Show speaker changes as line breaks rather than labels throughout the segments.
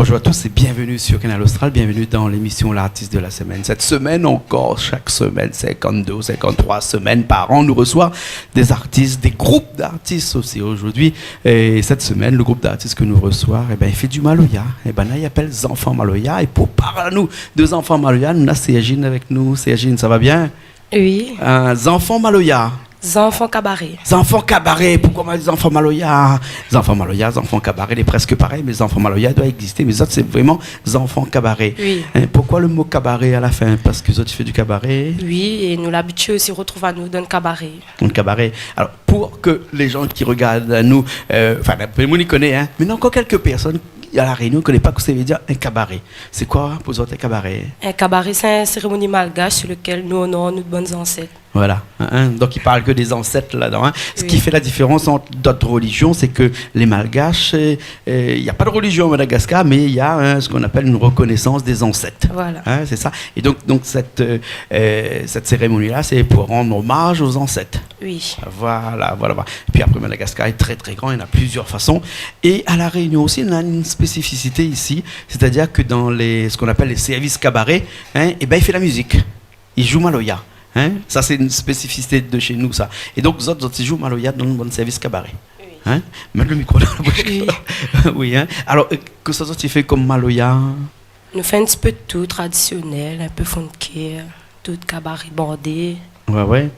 Bonjour à tous et bienvenue sur Canal Austral, bienvenue dans l'émission L'artiste de la semaine. Cette semaine encore, chaque semaine, 52, 53 semaines par an, nous reçoit des artistes, des groupes d'artistes aussi aujourd'hui. Et cette semaine, le groupe d'artistes que nous reçoit, il fait du Maloya. Et là, il appelle les enfants Maloya. Et pour parler à nous des enfants Maloya, nous avons Céagine avec nous. Céagine, ça va bien?
Oui.
Enfants Maloya.
Enfants cabaret.
Enfants cabaret, pourquoi les enfants Maloya? Les enfants Maloya, les enfants cabaret, les presque pareils, mais les enfants Maloya doivent exister, mais les autres c'est vraiment les enfants cabaret.
Oui.
Pourquoi le mot cabaret à la fin? Parce que les autres tu fais du cabaret?
Oui, et nous l'habitude aussi retrouve à nous dans le cabaret.
Un cabaret. Alors, pour que les gens qui regardent nous, enfin, le monde y connaît, hein, mais il y a encore quelques personnes à la Réunion ne connaissent pas ce que ça veut dire un cabaret. C'est quoi pour vous un cabaret?
Un cabaret, c'est une cérémonie malgache sur laquelle nous honorons nos bonnes ancêtres.
Voilà. Donc, il parle que des ancêtres là-dedans. Ce
Oui.
qui fait la différence entre d'autres religions, c'est que les Malgaches, il n'y a pas de religion à Madagascar, mais il y a ce qu'on appelle une reconnaissance des ancêtres.
Voilà.
C'est ça. Et donc cette cérémonie-là, c'est pour rendre hommage aux ancêtres.
Oui.
Voilà. Et puis après, Madagascar est très très grand, il y en a plusieurs façons. Et à La Réunion aussi, on a une spécificité ici, c'est-à-dire que dans ce qu'on appelle les services cabarets, il fait la musique. Il joue Maloya. Ça, c'est une spécificité de chez nous, ça. Et donc, les autres ils jouent Maloya dans le service cabaret.
Oui.
Mettre le micro dans la bouche.
Oui.
Oui. Alors, que ça, tu fais comme Maloya?
Nous faisons un petit peu de tout, traditionnel, un peu funky, tout cabaret bordé.
Ouais.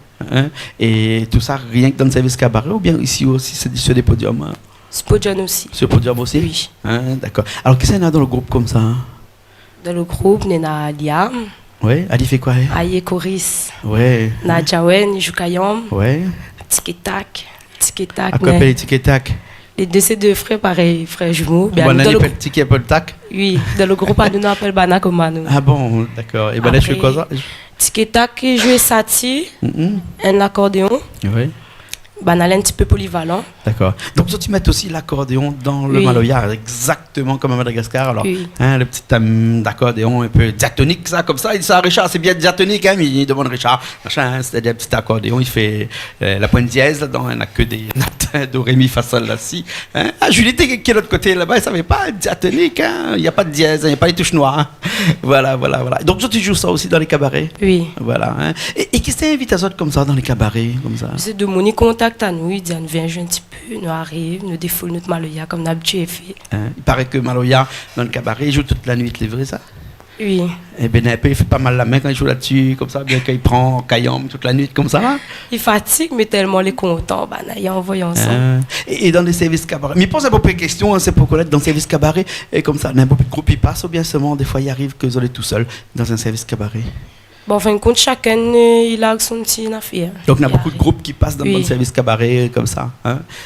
Et tout ça, rien que dans le service cabaret, ou bien ici aussi, c'est sur des podiums?
Spodion aussi.
Sur le podium aussi?
Oui.
D'accord. Alors, qu'est-ce qu'il y en a dans le groupe comme ça?
Dans le groupe, nous avons Liam,
Oui, Ali fait quoi?
Aye Coris,
Ouais.
Nadjawen, Jukayom,
Ouais.
Tiki-tac.
À quoi appelle les tic-tac?
Les deux frères, pareil, frères jumeaux. Bien,
Bon,
nous,
on
dans le
appelle Tiki Apple Tac.
Oui, dans le groupe, nous appelle Banakomano.
Ah bon, d'accord. Et ben là, je fais quoi ça?
Tiki-tac, jouer Sati, un accordéon.
Oui.
Banal un petit peu polyvalent.
D'accord. Donc, tu mets aussi l'accordéon dans le
Oui.
Maloya, exactement comme à Madagascar. Alors,
Oui.
le petit d'accordéon un peu diatonique, ça, comme ça. Il dit ça, Richard, c'est bien diatonique, mais il demande Richard. Machin, c'est un petit accordéon, il fait la pointe dièse là-dedans, il n'a que des notes do, ré, mi, fa, sol, la, si. Julie, qui est de l'autre côté là-bas, il ne savait pas diatonique, il n'y a pas de dièse, il n'y a pas les touches noires. Voilà. Donc, tu joues ça aussi dans les cabarets?
Oui.
Voilà. Et qu'est-ce que tu invites à autres comme ça dans les cabarets, comme ça?
C'est de mon contact à nous, il dit, nous viens jouer un petit peu, nous arrive, nous défoule notre Maloya comme d'habitude fait.
Il paraît que Maloya, dans le cabaret, il joue toute la nuit, c'est vrai ça?
Oui.
Et Benapé, il fait pas mal la main quand il joue là-dessus, comme ça, bien qu'il prend Kayam toute la nuit, comme ça.
Il fatigue, mais tellement les contents, il envoie ensemble.
Et dans les services cabarets. Mais pose un peu de questions, c'est pour connaître dans les services cabarets, et comme ça, n'importe quel groupe il passe, ou bien seulement, des fois, il arrive que vous allez tout seul dans un service cabaret.
Bon, en fin de compte, chacun, il a son petit affaire.
Donc, il y a beaucoup de groupes qui passent dans le service cabaret, comme ça.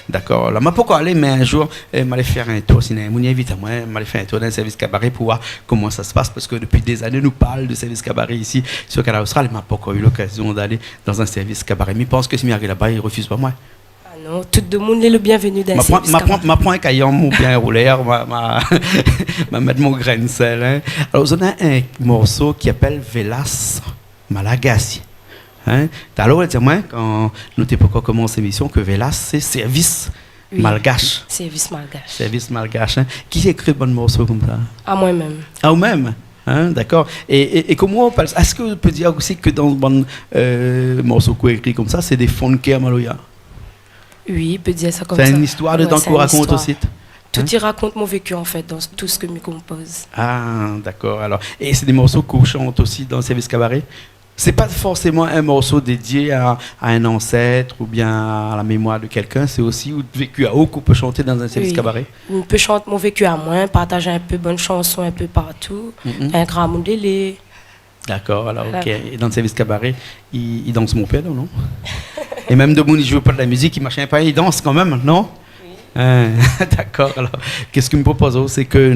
D'accord. Alors, moi, pourquoi aller, mais un jour, m'aller faire un tour, sinon, mon invite à moi, m'aller faire un tour dans le service cabaret pour voir comment ça se passe, parce que depuis des années, nous parle de service cabaret ici, sur Canal Austral, et m'a pas encore eu l'occasion d'aller dans un service cabaret. Mais je pense que si je m'arrive là-bas, il refuse pas moi.
Ah non, tout le monde est le bienvenu dans le service cabaret.
Ma prend un caillon ou bien un rouleur, ma mettre mon grain de sel. Alors, on a un morceau qui appelle Velas Malagasy. Alors, dis-moi, quand nous t'avons pas commencé l'émission, que Velas, c'est service malgache.
Service malgache.
Service malgache. Qui écrit bon morceau comme ça?
À moi-même.
À vous-même? D'accord. Et comment on parle? Est-ce que vous pouvez dire aussi que dans bon morceau qu'on écrit comme ça, c'est des funky à Maloya?
Oui, peut dire ça comme ça.
C'est une histoire dedans qu'on raconte aussi?
Tout y raconte mon vécu en fait dans tout ce que je compose.
Ah, d'accord. Alors, et c'est des morceaux qu'on chante aussi dans le service cabaret? C'est pas forcément un morceau dédié à un ancêtre ou bien à la mémoire de quelqu'un, c'est aussi un vécu à haut qu'on peut chanter dans un service cabaret?
On peut chanter mon vécu à moi, partager un peu bonne chanson un peu partout, un grand monde délai.
D'accord, alors ok. Et dans le service cabaret, il danse mon père, non? Et même de monde, il joue pas de la musique, il marche pas, il danse quand même, non? D'accord, alors qu'est-ce qu'il me propose? C'est que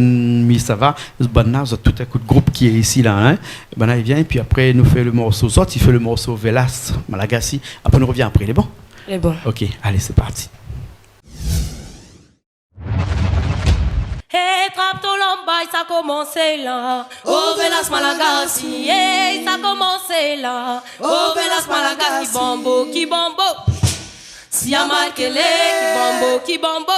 ça va, Banna, tout un coup de groupe qui est ici là, Banna il vient et puis après il nous fait le morceau il fait le morceau Velas Malagasy, après on revient après, il est bon?
Il est bon.
Ok, allez c'est parti.
Hey, trappe ton lambaye, ça a commencé là. Oh, Velas Malagasy, hey, ça a commencé là. Oh, Velas Malagasy, qui bombo. Si y'a mal qu'elle est, qui bombo.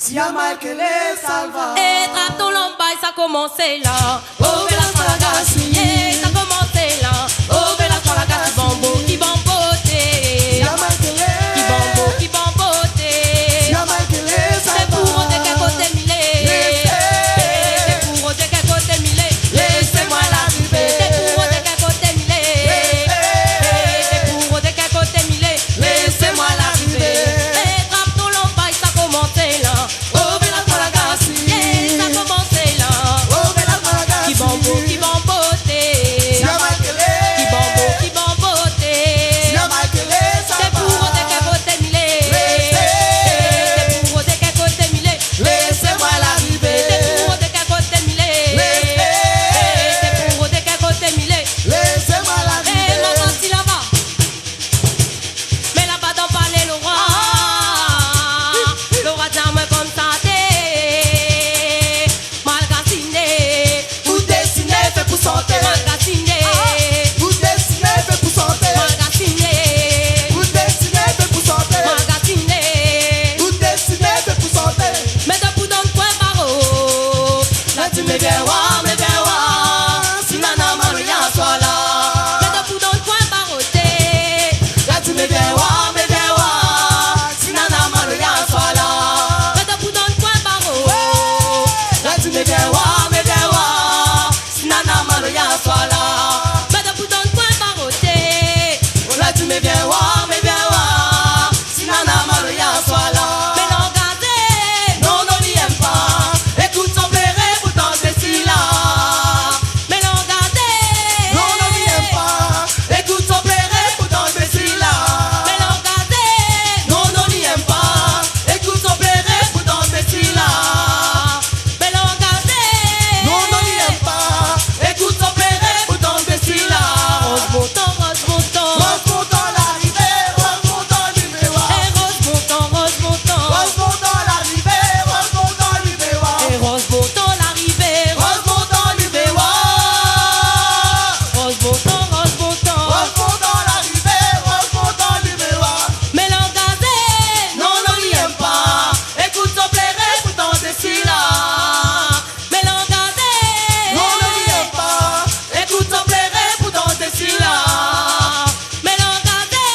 Sia Michael Salva.
Et trappe ton lambaye, ça commencé là. Oh, Velas Malagasy. Et ça commencé là. Oh, Velas Malagasy. Qui bambote.
Sia Michael.
Qui bambote.
Sia Michael Salva.
C'est pour de quel côté milé. C'est pour de quel côté milé.
Laissez-moi l'arriver.
C'est pour de quel côté milé. C'est pour de quel côté milé.
Laissez-moi l'arriver.
Et trappe ton lambaye, ça commencé là.
Oh, Velas Malagasy.
Et ça commencé là.
Oh, Velas Malagasy.
Qui bambote.
Sia Michael.
Qui bambote.
Sia Michael
C'est pour
Salva.
de quel côté milé. C'est pour de quel côté milé.
Laissez-moi l'arriver.
C'est pour de quel côté milé. C'est pour de quel côté milé.
Laissez-moi
Eh,
l'arriver.
ma tante là-bas. Mais là-bas dans palais Laura. Laura tient moi comme ça t'es. Malgaciné.
Vous dessinez, fait pour santé.
Malgaciné.
Vous dessinez, fait pour santé.
Malgaciné.
Vous dessinez, fait pour santé.
Malgaciné.
Vous dessinez, fait pour santé.
Mais debout dans le coin barreau.
Là tu me viens voir, si nana maria soit là.
Mais debout dans le coin barreauté.
Là tu me viens voir, si nana maria soit là.
Mais debout dans le coin barreau.
Là tu me viens voir, si nana maria soit là.
Mais debout dans le coin barreauté.
Là tu me viens voir, si nana maria soit là.
Mais l'engagé.
Non, non, n'y aime pas. Écoute son plairé, pourtant c'est si là.
Mais l'engagé.
Non, non, n'y aime pas. Écoute son plairé, pourtant c'est si là.
Mais l'engagé.
Non, non, n'y aime pas. Écoute son plairé, pourtant c'est si là.
Mais l'engagé.
Non, non, n'y aime pas. Écoute son plairé, pourtant c'est si là.
Rose montant, rose montant.
Rose montant l'arrivée, rose montant l'hiver.
Et rose montant, rose montant.
Rose montant l'arrivée, rose montant l'hiver.
Et rose montant l'arrivée.
Rose montant l'hiver.
Rose montant, rose montant.
Rose montant l'arrivée, rose montant l'hiver.
Mais l'engagé.
Non, non, n'y aime pas. Écoute son plairé, pourtant c'est si là.
Mais l'engagé.
Non, non, n'y aime pas. Écoute son plairé, pourtant c'est si là.
Mais l'engagé.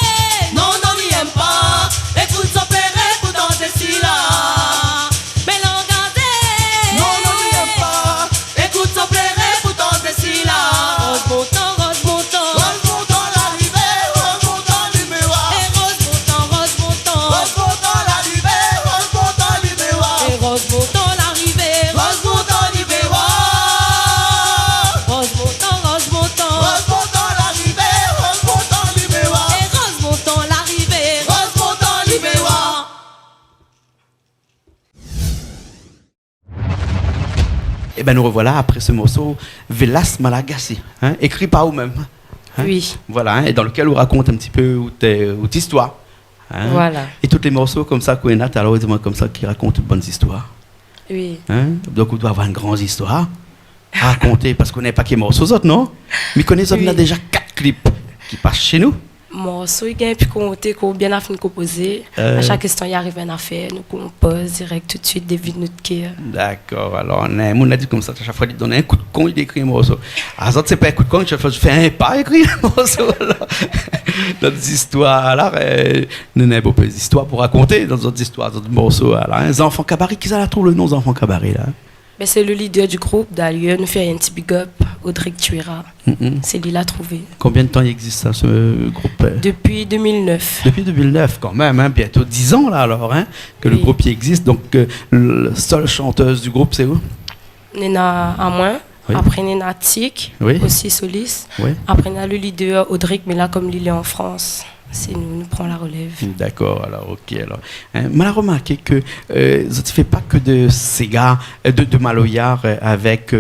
Non, non, n'y aime pas. Écoute son plairé, pourtant c'est si là.
Mais l'engagé.
Non, non, n'y aime pas. Écoute son plairé, pourtant c'est si là.
Rose montant, rose montant.
Rose montant l'arrivée, rose montant l'hiver.
Et rose montant, rose montant.
Rose montant l'arrivée, rose montant l'hiver.
Et rose montant l'arrivée.
Rose montant l'hiver.
Rose montant, rose montant.
Rose montant l'arrivée, rose montant l'hiver.
Et rose montant l'arrivée.
Rose montant l'hiver.
Et ben nous revoilà après ce morceau Velas Malagasy, hein, écrit par vous-même. Hein.
Oui.
Voilà, hein, et dans lequel vous raconte un petit peu votre histoire. Hein.
Voilà.
Et tous les morceaux comme ça, Kouenat, alors comme ça, qui racontent de bonnes histoires.
Oui.
Hein. Donc on doit avoir une grande histoire à raconter, parce qu'on n'est pas que morceaux autres, non? Mais connaissons
Oui.
on a déjà 4 clips qui passent chez nous.
Morceau, il y a puis qu'on bien à fin composer. À chaque instant, il arrive une affaire, nous compose direct tout de suite des vides notre cœur.
D'accord, alors on a dit comme ça, à chaque fois, il donne un coup de con, il écrit un morceau. Ah, ça, c'est pas un coup de con, chaque fois, je fais un pas écrire un morceau. Dans des histoires, alors, nous avons beaucoup d'histoires pour raconter dans d'autres histoires, d'autres morceaux. Alors, les enfants cabaret, qui ça la trouve le nom des enfants cabaret, là?
Ben, c'est le leader du groupe, d'ailleurs, nous fait un petit big up, Audrey Tuera. C'est lui l'a trouvé.
Combien de temps il existe, ça, ce groupe?
Depuis 2009.
Depuis 2009, quand même, hein, bientôt 10 ans, là, alors, hein, que le
Oui.
groupe y existe. Donc, la seule chanteuse du groupe, c'est où?
Nena Amoin.
Oui.
Après, Nena Tic,
Oui.
aussi soliste.
Oui.
Après, on a le leader Audrey, mais là, comme il est en France, c'est nous prenons la relève.
D'accord, alors, ok. Alors, on a remarqué que ça ne fait pas que de Sega, de Maloyar avec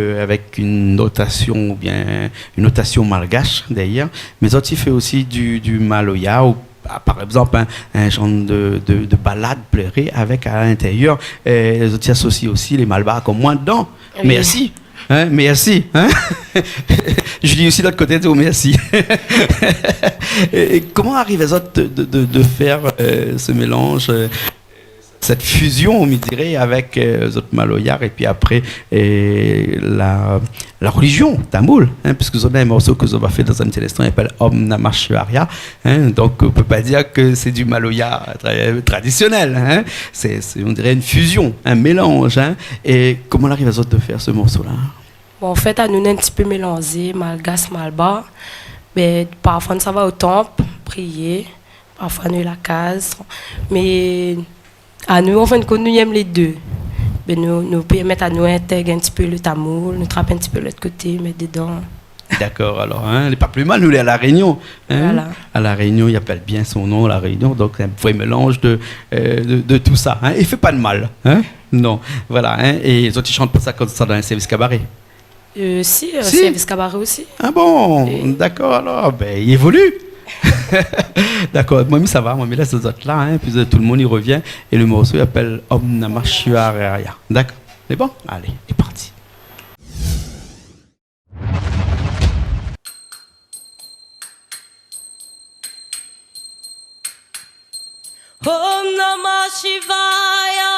une notation, ou bien une notation malgache d'ailleurs, mais ça fait aussi du Maloyar, ou par exemple un genre de balade pleurée avec à l'intérieur, les autres associent aussi les malbars comme moi dedans.
Oui.
Merci. Hein, merci. Hein. Je dis aussi de l'autre côté, merci. Et comment arrive les autres de faire ce mélange, cette fusion, on me dirait, avec les autres Maloyars et puis après la religion tamoul, puisque vous avez un morceau que vous avez fait dans un petit instant, il s'appelle Om Namah Shivaya, donc on ne peut pas dire que c'est du Maloya traditionnel, on dirait une fusion, un mélange. Et comment on arrive à autres de faire ce morceau-là?
Bon, en fait, à nous, on est un petit peu mélangé, malgache, malbas. Mais parfois, ça va au temple, prier. Parfois, nous, la case. Mais à nous, en fin de compte, nous aimons les deux. Mais nous permettons à nous intégrer un petit peu le tamoul, nous trapper un petit peu l'autre côté, mettre dedans.
D'accord, alors, il n'est pas plus mal, nous, on est à La Réunion.
Voilà.
À La Réunion, il appelle bien son nom, La Réunion, donc c'est un vrai mélange de tout ça. Il ne fait pas de mal. Non, voilà. Et les autres, ils chantent pas ça comme ça dans un service cabaret.
Si, service cabaret aussi.
Ah bon, d'accord, alors, il évolue. D'accord, moi, ça va, moi, mais là, ces autres-là, puis tout le monde y revient, et le morceau, il appelle Om Namah Shivaya. D'accord, c'est bon? Allez, c'est parti.
Om Namah Shivaya,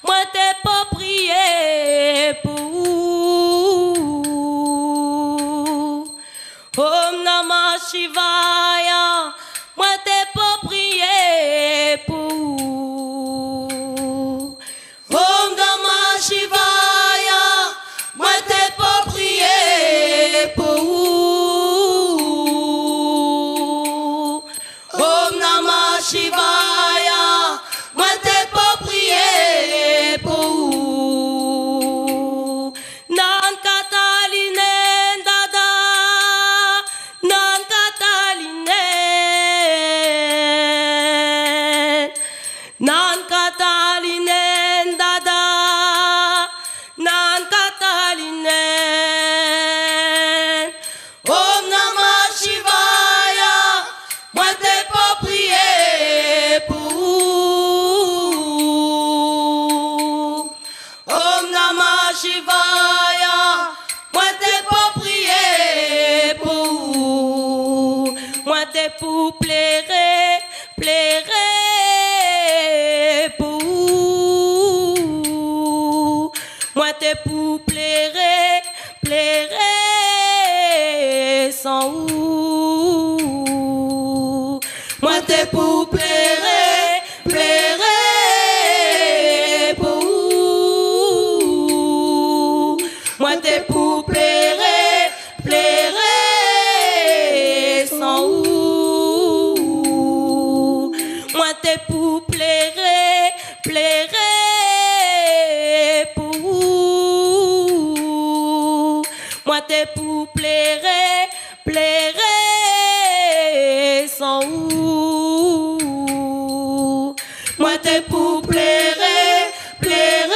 moi t'ai pas prié pour. Om Namah Shivaya, moi t'ai pas prié pour. Om Namah Shivaya, moi t'ai pas prié pour. Om Namah Shivaya, moi t'ai pas prié pour. Nan Cataline dada, nan Cataline, nan Cataline dada, nan Cataline. Om Namah Shivaya, moi t'ai pas prié pour. Om Namah Shivaya, moi t'ai pas prié pour. Moi t'ai pour plaire, plaire pour. Moi t'ai pour plaire, plaire sans ou. Moi t'ai pour plaire, plaire pour. Moi t'ai pour plaire, plaire sans ou. Moi t'ai pour plaire, plaire pour. Moi t'ai pour plaire, plaire sans ou. Moi t'ai pour plaire, plaire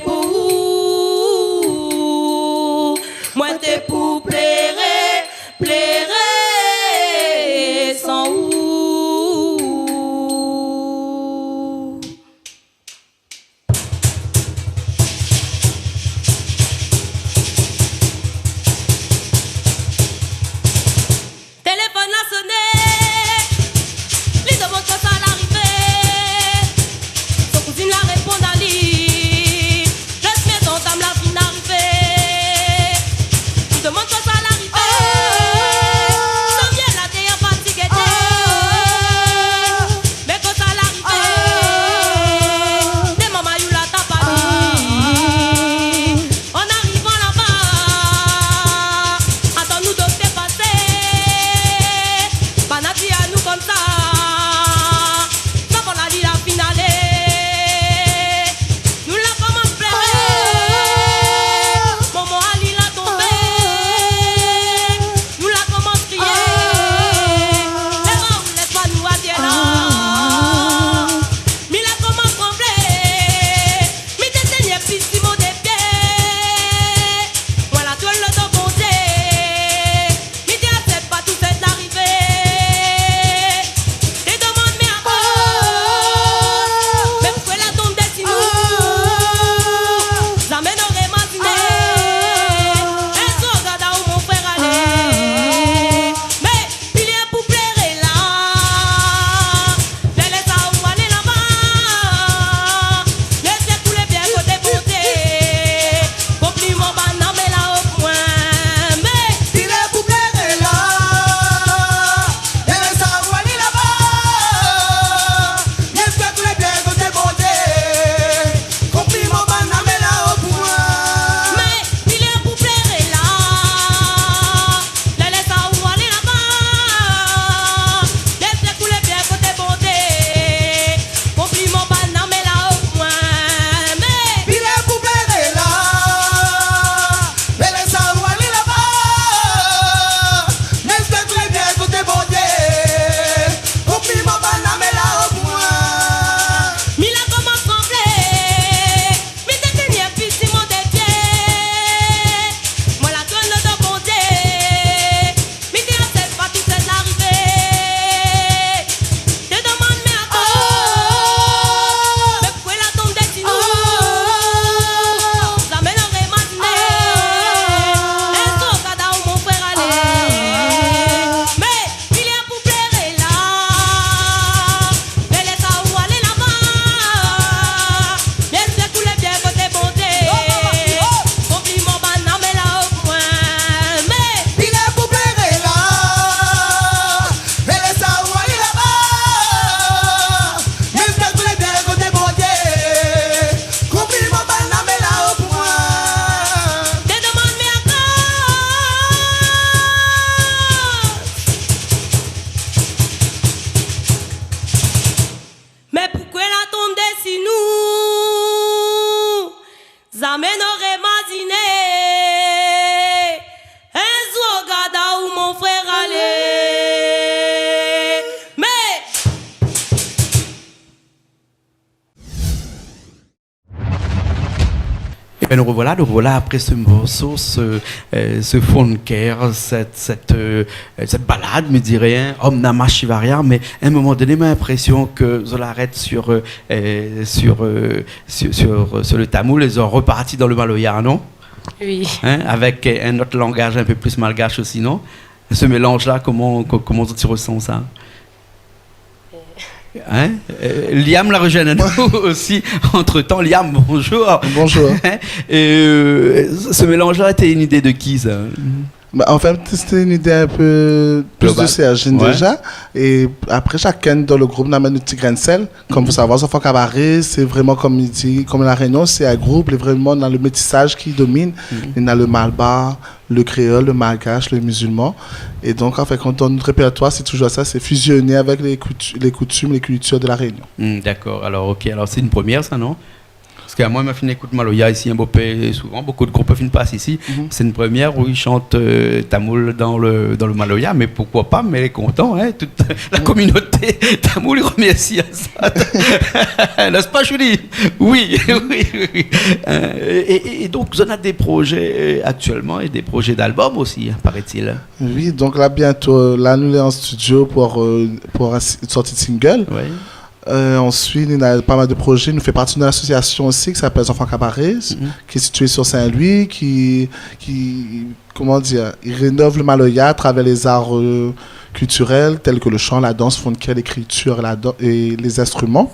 pour. Moi t'ai pour plaire, plaire sans ou. Téléphone a sonné, lui demande quand ça l'arrivée.
Et bien nous revoilà après ce morceau, ce funker, cette balade, me dirais, hein, Om Namah Shivaya, mais à un moment donné, j'ai l'impression que je l'arrête sur le tamoul, ils ont reparti dans le maloya, non?
Oui.
Hein, avec un autre langage un peu plus malgache aussi, non? Ce mélange-là, comment tu ressens ça? Hein? Liam la rejoint à nous aussi. Entre-temps, Liam, bonjour.
Bonjour.
Ce mélange-là, c'était une idée de qui, ça?
Bah, en fait, c'était une idée un peu plus
global.
de Sergine déjà. Et après, chacun dans le groupe amène une petite graine de sel. Comme vous savez, Enfants Cabaret, c'est vraiment comme il dit, comme la Réunion, c'est un groupe, il est vraiment dans le métissage qui domine. Il y a le malbar, le créole, le malgache, le musulman. Et donc, en fait, quand on notre répertoire, c'est toujours ça, c'est fusionné avec les coutumes, les cultures de la Réunion.
D'accord, alors ok, alors c'est une première, ça, non? Parce qu'à moi, ma fille écoute maloya ici, un beau pays, souvent, beaucoup de groupes finissent passent ici. C'est une première où ils chantent tamoul dans le maloya, mais pourquoi pas, mais elle est content, hein, toute la communauté tamoul remercie à ça. N'est-ce pas, Julie? Oui, oui. Et donc, vous en avez des projets actuellement et des projets d'albums aussi, paraît-il.
Oui, donc là, bientôt, là, nous sommes en studio pour une sortie de single.
Oui.
Ensuite, il y a pas mal de projets. Nous fait partie d'une association aussi qui s'appelle Enfants Cabaret, qui est située sur Saint-Louis, qui comment dire, il rénove le maloya à travers les arts culturels tels que le chant, la danse, funker, l'écriture et les instruments.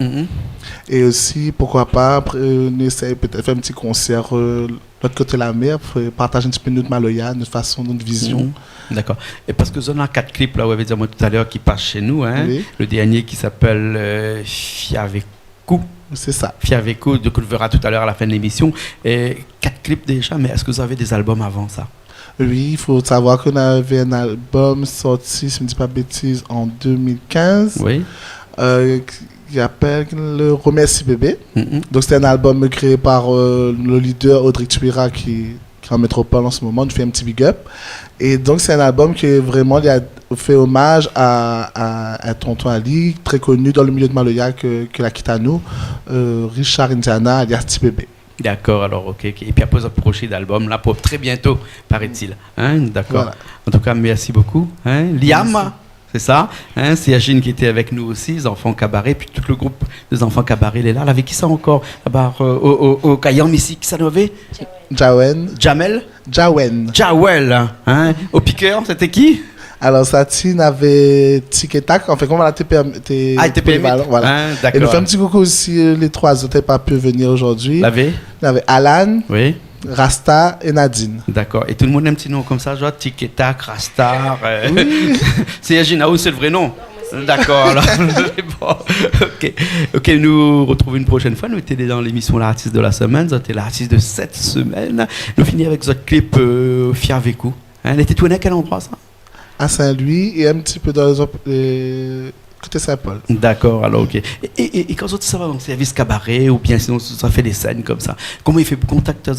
Et aussi, pourquoi pas, on essaie peut-être de faire un petit concert de l'autre côté de la mer pour partager un petit peu notre maloya, notre façon, notre vision.
D'accord. Et parce que on a 4 clips, là, vous avez dit moi tout à l'heure, qui passent chez nous. Hein.
Oui.
Le dernier qui s'appelle Fiaveku.
C'est ça.
Fiaveku, donc on le verra tout à l'heure à la fin de l'émission. Et 4 clips déjà, mais est-ce que vous avez des albums avant ça?
Oui, il faut savoir qu'on avait un album sorti, si je ne dis pas bêtise, en 2015.
Oui.
Qui appelle le Remercie Bébé. Donc c'est un album créé par le leader Audrey Tuira qui est en métropole en ce moment, nous fait un petit big up. Et donc c'est un album qui est vraiment il a fait hommage à Tonton Ali, très connu dans le milieu de Maloya que la quitte à nous, Richard Indiana alias Petit Bébé.
D'accord, alors ok. Et puis après, un projet d'album là pour très bientôt, paraît-il. Hein, d'accord.
Voilà.
En tout cas, merci beaucoup. Hein. Liam, c'est ça. Hein, c'est Yagine qui était avec nous aussi, les enfants cabaret, puis tout le groupe des enfants cabaret, il est là. Avec qui ça encore? Là-bas, au Kayam ici, qui ça n'avait? Jamel. Jawel. Hein. Au piqueur, c'était qui?
Alors, Satine avait Tic et Tac. En fait, comment on a été
polyvalent,
voilà.
Hein, d'accord.
Et nous fait un petit coucou aussi, les trois autres n'ont pas pu venir aujourd'hui.
L'avait?
Il y avait Alan,
Oui.
Rasta et Nadine.
D'accord. Et tout le monde a un petit nom comme ça, genre Tic et Tac, Rasta. Oui. C'est Yagine, c'est le vrai nom? D'accord, alors. Bon. Ok, nous retrouvons une prochaine fois. Nous étions dans l'émission L'artiste de la semaine. C'était l'artiste de cette semaine. Nous finissons avec votre clip Fiaveku. Hein, elle était tournée à quel endroit, ça?
À Saint-Louis et un petit peu dans côté Saint-Paul.
D'accord, alors ok. Et quand ça va dans le service cabaret ou bien sinon ça fait des scènes comme ça, comment il fait pour contacter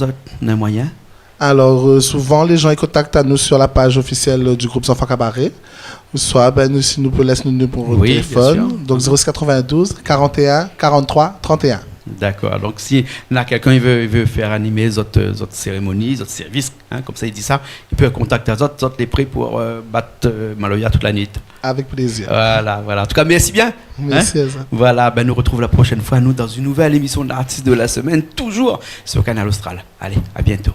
un moyen?
Alors, souvent, les gens ils contactent à nous sur la page officielle du groupe Enfants Cabaret. Soit, si nous pouvons laisser nous pour le téléphone. Donc, 092 41 43 31. D'accord.
Donc, si là, quelqu'un il veut faire animer les autres cérémonies, les autres services, hein, comme ça, il dit ça, il peut contacter les autres les prêts pour battre Maloya toute la nuit.
Avec plaisir.
Voilà. En tout cas, merci bien.
Merci
hein?
à ça.
Voilà, nous retrouvons la prochaine fois, nous, dans une nouvelle émission de l'artiste de la semaine, toujours sur Canal Austral. Allez, à bientôt.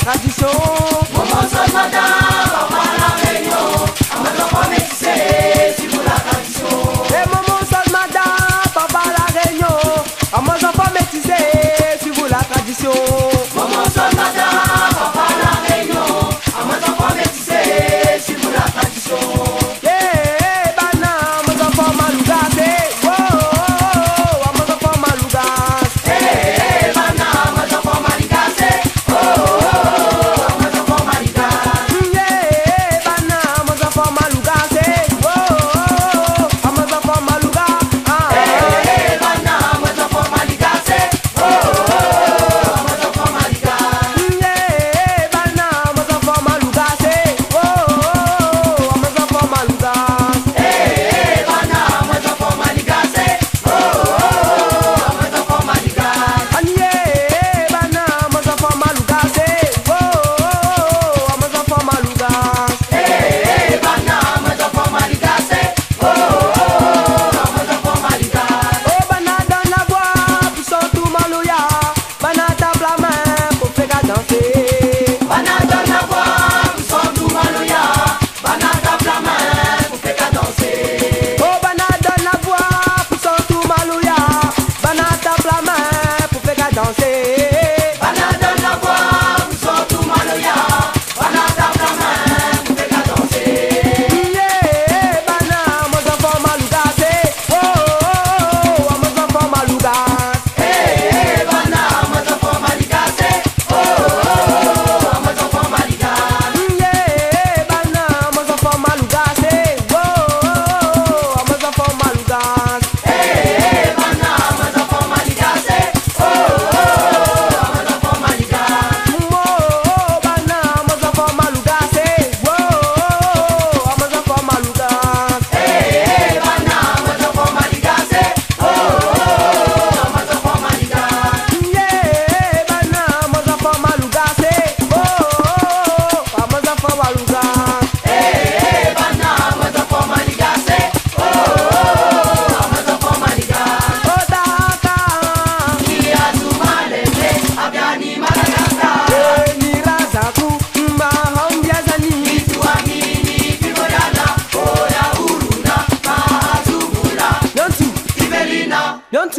Tradition. Maman sonne madame, papa la réunion. Maman enfant métissé, suivons la tradition. Et maman sonne madame, papa la réunion. Maman enfant métissé, suivons la tradition. Maman sonne madame, papa la réunion. Maman enfant métissé, suivons la tradition. Yeah, bana, maman enfant malougas. Oh, maman enfant malougas. Bana, maman enfant